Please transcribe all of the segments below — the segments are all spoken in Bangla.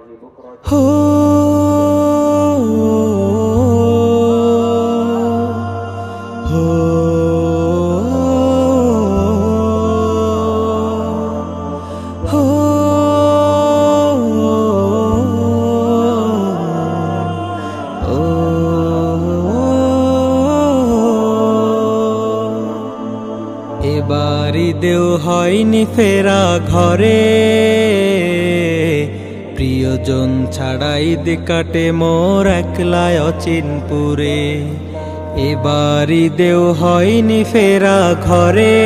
হো হো হো এবারি দেও হয়নি ফেরা ঘরে, প্রিয়জন ছাড়াই ঈদ কাটে মোর একলায় অচিনপুরে। এবারি দেও হয়নি ফেরা ঘরে,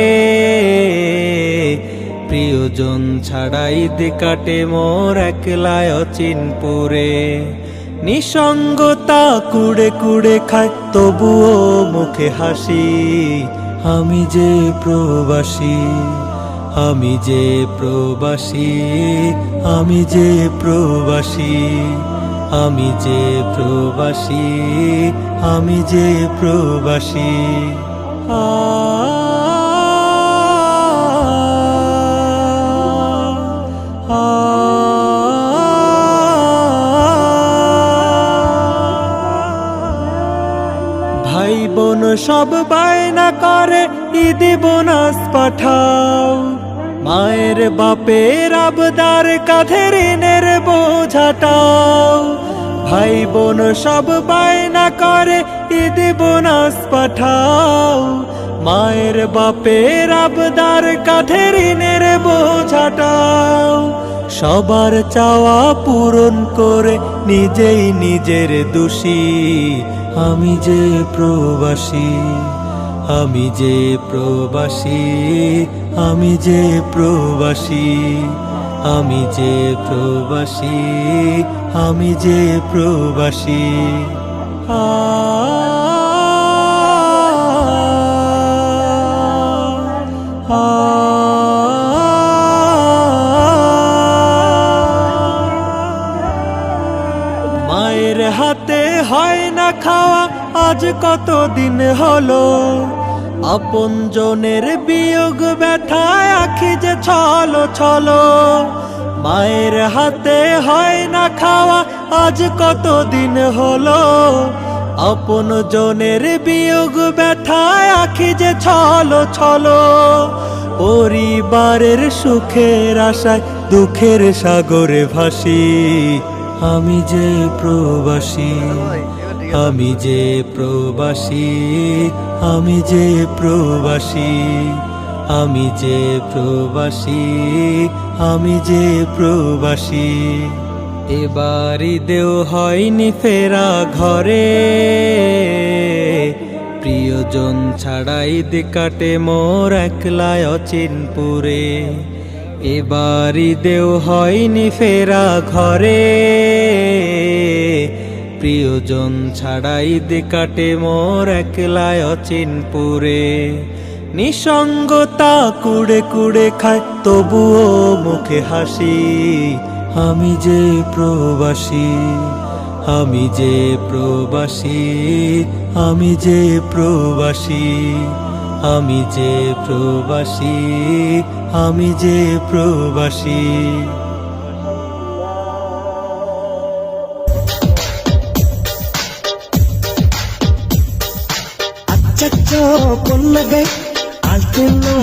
প্রিয়জন ছাড়াই ঈদ কাটে মোর একলায় অচিনপুরে। নিসঙ্গতা কুড়ে কুড়ে খায় তবুও মুখে হাসি, আমি যে প্রবাসী, আমি যে প্রবাসী, আমি যে প্রবাসী, আমি যে প্রবাসী, আমি যে প্রবাসী। ভাই বোন সব বায়না করে ঈদ বোনাস পাঠাও, মায়ের বাপের আবদার কাঁধে ঋণের বোঝাটাও। ভাই বোন সব বায়না করে ঈদ বোনাস পাঠাও, মায়ের বাপের আবদার কাঁধে ঋণের বোঝাটাও। সবার চাওয়া পূরণ করে নিজেই নিজের দোষী, আমি যে প্রবাসী, আমি যে প্রবাসী, আমি যে প্রবাসী, আমি যে প্রবাসী, আমি যে প্রবাসী। মায়ের হাতে হয় না খাওয়া আজ কতদিন হলো, আপন জনের বিয়োগ ব্যথায় আখি যে ছলো ছলো। মায়ের হাতে হয় না খাওয়া আজ কতদিন হলো, আপন জনের বিয়োগ ব্যথায় আখি যে ছলো ছলো। পরিবারের সুখের আশায় দুঃখের সাগরে ভাসি, আমি যে প্রবাসী, আমি যে প্রবাসী, আমি যে প্রবাসী, আমি যে প্রবাসী, আমি যে প্রবাসী। এবারি দেও হয়নি ফেরা ঘরে, প্রিয়জন ছাড়া ঈদ কাটে মোর একলায় অচিনপুরে। এবারি দেও হয়নি ফেরা ঘরে, প্রিয়জন ছাড়া ঈদ কাটে মোর একলায় অচিনপুরে। নিসঙ্গতা কুড়ে কুড়ে খায় তবুও মুখে হাসি, আমি যে প্রবাসী, আমি যে প্রবাসী, আমি যে প্রবাসী, আমি যে প্রবাসী, আমি যে প্রবাসী। Chacho, con la gay, al que no